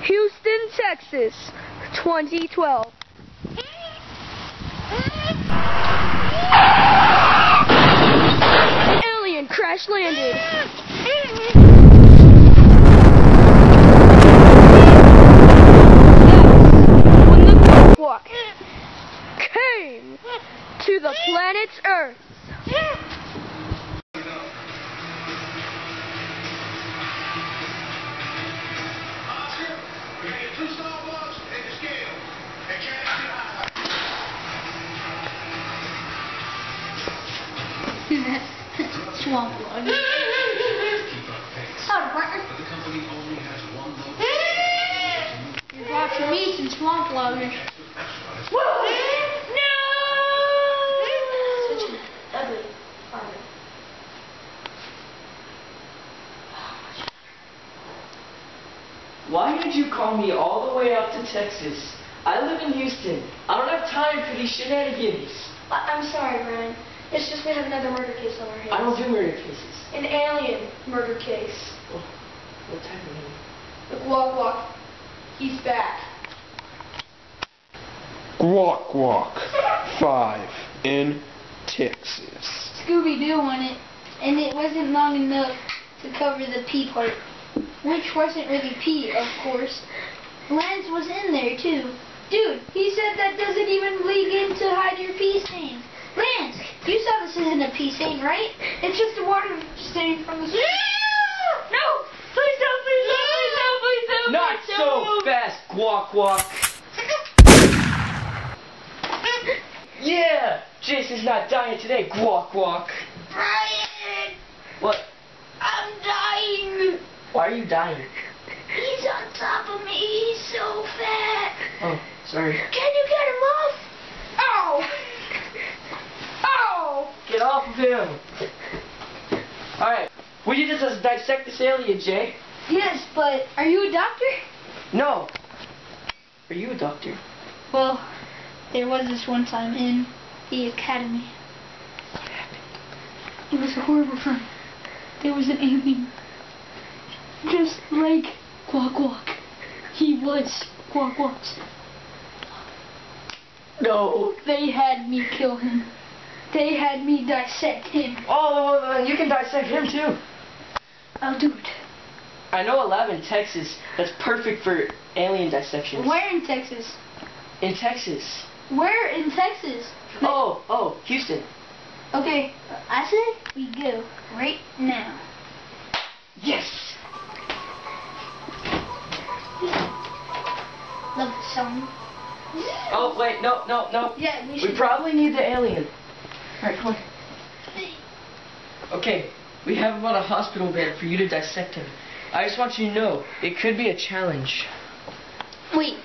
Houston, Texas, 2012. Alien crash landed. When the Quack came to the planet's Earth. Swamp log. Sorry, partner. You're watching me some swamp loggers. No! Such an ugly partner. Why did you call me all the way up to Texas? I live in Houston. I don't have time for these shenanigans. I'm sorry, Brian. It's just we have another murder case on our hands. I don't do murder cases. An alien murder case. What type of alien? The Quack. He's back. Quack 5 in Texas. Scooby-Doo on it, and it wasn't long enough to cover the pee part, which wasn't really pee, of course. Lance was in there, too. Dude, he said that doesn't even leak in to hide your pee stains. Lance, you saw this isn't a pee stain, right? It's just a water stain from the... No! Please don't, please don't, please don't, please don't, Not please so don't. fast, Quack. Yeah! Jason's not dying today, Quack. Brian! What? I'm dying! Why are you dying? He's on top of me. He's so fat. Oh, sorry. Can you get him off? Ow! Ow! Get off of him! Alright, we need to just dissect this alien, Jay. Yes, but are you a doctor? No. Are you a doctor? Well, there was this one time in the academy. What happened? It was a horrible time. There was an alien. Just like Quack. He was Quack. No. They had me kill him. They had me dissect him. Oh, well, you can dissect him too. I'll do it. I know a lab in Texas that's perfect for alien dissections. Where in Texas? In Texas. Where in Texas? Oh, Houston. Okay, I say we go right now. Yes! Love the song. Oh, wait, no. Yeah, We probably need the alien. Alright, come on. Okay, we have about a hospital bed for you to dissect him. I just want you to know, it could be a challenge. Wait,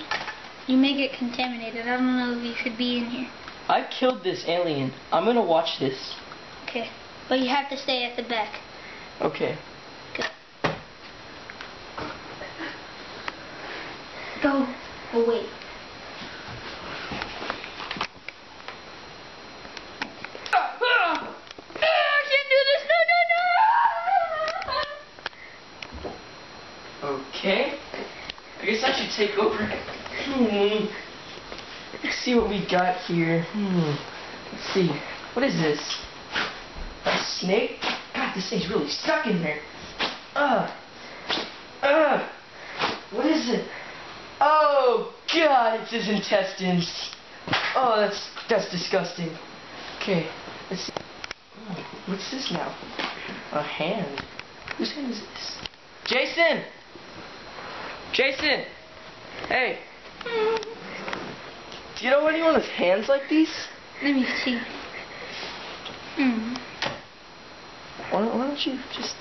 you may get contaminated. I don't know if you should be in here. I killed this alien. I'm gonna watch this. Okay, but you have to stay at the back. Okay. Go away. Okay. I guess I should take over. Let's see what we got here. Let's see. What is this? A snake? God, this thing's really stuck in there. What is it? Oh, God, it's his intestines. Oh, that's disgusting. Okay, let's see. What's this now? A hand. Whose hand is this? Jason! Jason! Hey! Do you know anyone with hands like these? Let me see. Why don't you just...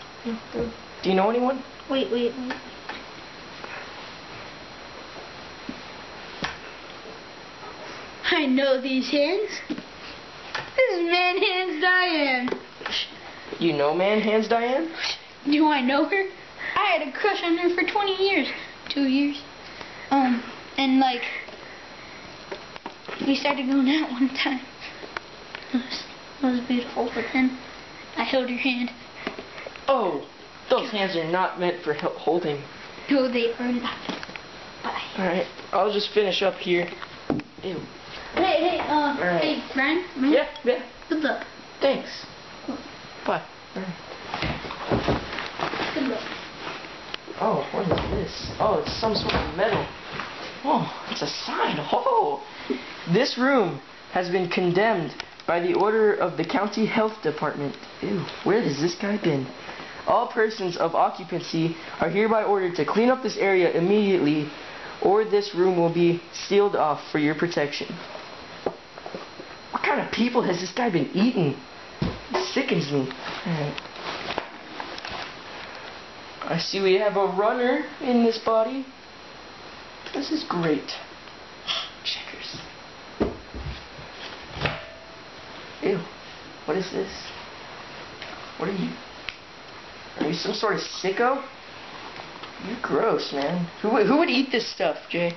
Do you know anyone? Wait. I know these hands. This is Man Hands Diane. You know Man Hands Diane? Do I know her? I had a crush on her for 20 years. 2 years. And like, we started going out one time. That was beautiful, but then I held your hand. Oh, those hands are not meant for holding. No, they are not. Bye. Alright, I'll just finish up here. Ew. Hey, Alright. hey, Ryan? Yeah. Good luck. Thanks. Bye. Good luck. Oh, what is this? Oh, it's some sort of metal. Oh, it's a sign. Oh, this room has been condemned by the order of the county health department. Ew, where has this guy been? All persons of occupancy are hereby ordered to clean up this area immediately, or this room will be sealed off for your protection. What kind of people has this guy been eating? It sickens me. Alright. I see we have a runner in this body. This is great. Checkers. Ew. What is this? What are you? Are you some sort of sicko? You're gross, man. Who would eat this stuff, Jay?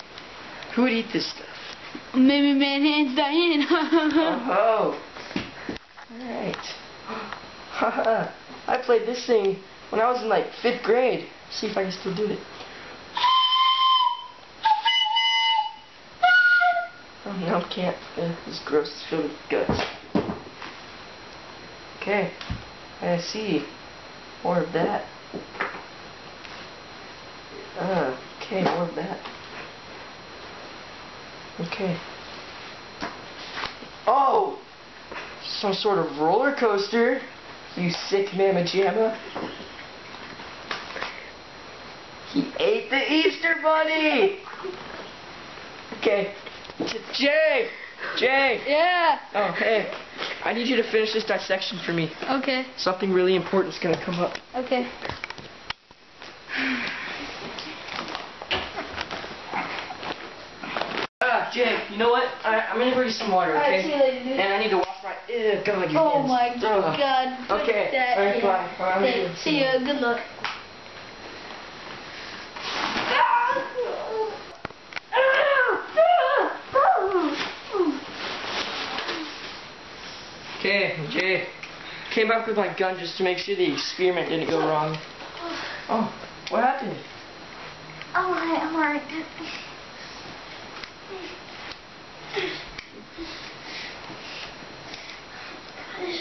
Who would eat this stuff? Maybe Man Hands Diane. Oh. Alright. Haha. I played this thing when I was in like 5th grade. See if I can still do it. Oh no, can't. This is gross. It's filled with guts. Okay. I see. More of that. Okay, more of that. Okay. Oh! Some sort of roller coaster. You sick mamma jamma. He ate the Easter bunny! Okay. Jay! Yeah. Oh, hey. I need you to finish this dissection for me. Okay. Something really important is going to come up. Okay. Jay, you know what? I'm going to bring you some water, okay? Alright, see you later, dude. And I need to wash my... Ew, God, your Oh hands. my Ugh. God. Okay. That, Alright, yeah. bye. I'm Okay, gonna- see ya. Good luck. Okay, Jay. Came back with my gun just to make sure the experiment didn't go wrong. Oh, what happened? I'm alright.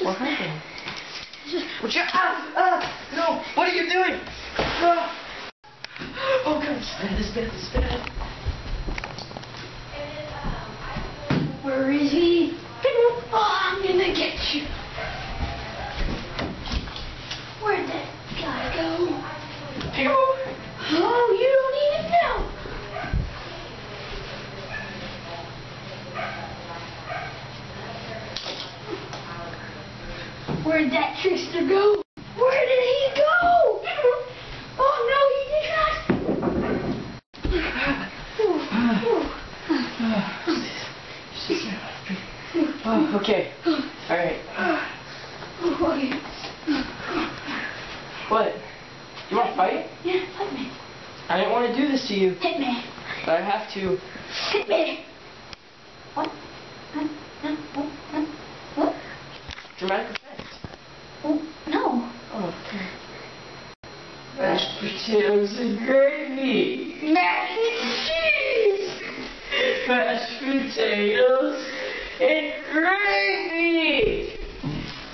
What happened? Would you... no! What are you doing? Oh, God, this is bad. Where is he? Oh, I'm gonna get you. Where'd that guy go? Oh, you don't even know. Where'd that trickster go? Where did he go? Oh no, he did not. Oh, okay. Alright. What? You want to fight? Yeah, fight me. I didn't want to do this to you, Hit me. but I have to. Hit me. What? What? Dramatic effect. Oh, no. Oh, okay. Mashed potatoes and gravy. Mac and cheese. Mashed potatoes and gravy.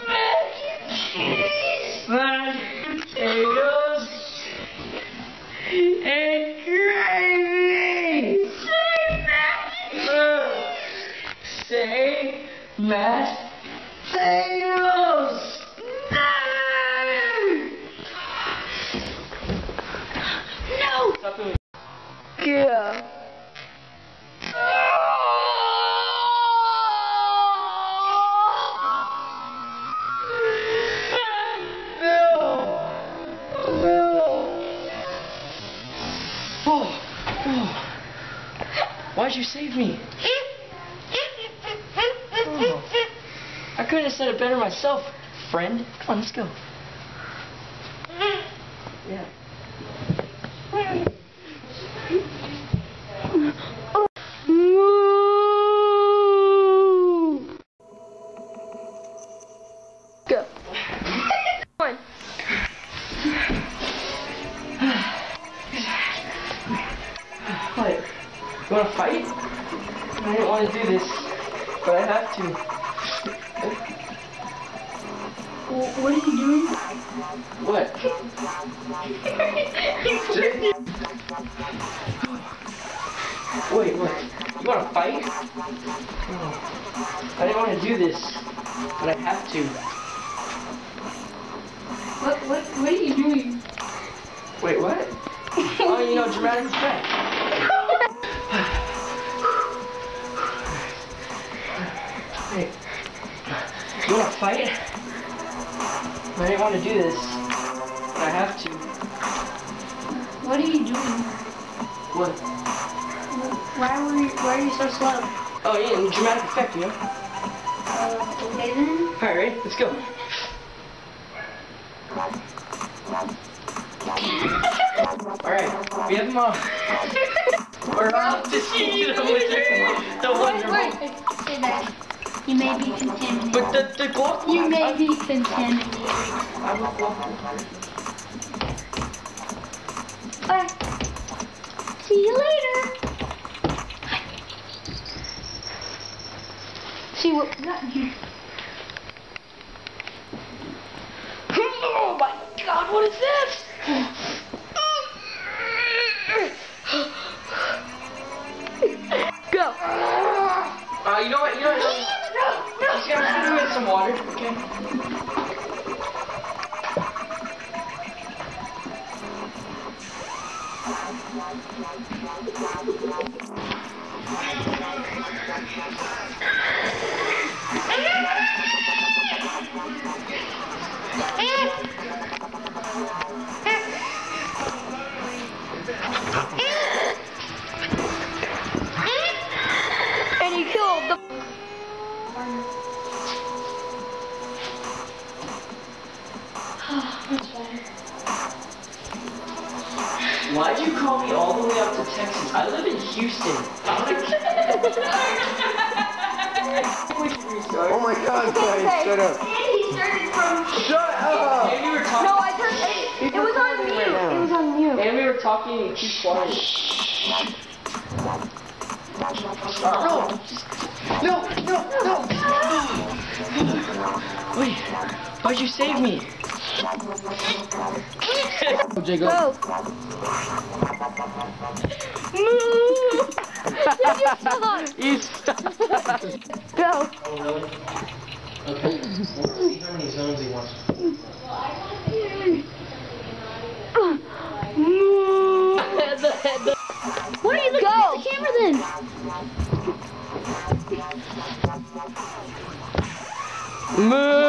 Mac and cheese. Mashed potatoes and gravy. Say mashed potatoes. No. Stop doing it. Yeah. Why'd you save me? Oh. I couldn't have said it better myself, friend. Come on, let's go. Yeah. wanna fight? I didn't want to do this, but I have to. What are you doing? What? Wait, what? You wanna fight? Oh. I didn't want to do this, but I have to. What are you doing? Wait, what? Oh, you know, dramatic effect. Hey, you wanna fight? I didn't want to do this, but I have to. What are you doing? What? Why are you so slow? Oh, yeah, dramatic effect, you know? Okay then. Alright, ready? Let's go. Alright, we have them all. We're off to see the wizard. The wonderful. Wait, say that. You may be contaminated. But the glow. You may be contaminated. I will glow. Bye. See you later. See what we got here. Oh my god, what is this? Go. You know what? You just gotta put him in some water, okay? And he killed the... Why'd you call me all the way up to Texas? I live in Houston. Oh my god, guys, shut up. He started from. Shut up! And we were talking. No, I turned... It was on mute. right now. It was on mute. And we were talking too quiet. No! Wait, why'd you save me? Jacob. Go. You suck. Go. Oh, really? Okay. Let's see how many zones he wants. What are you looking at the camera then? Moo!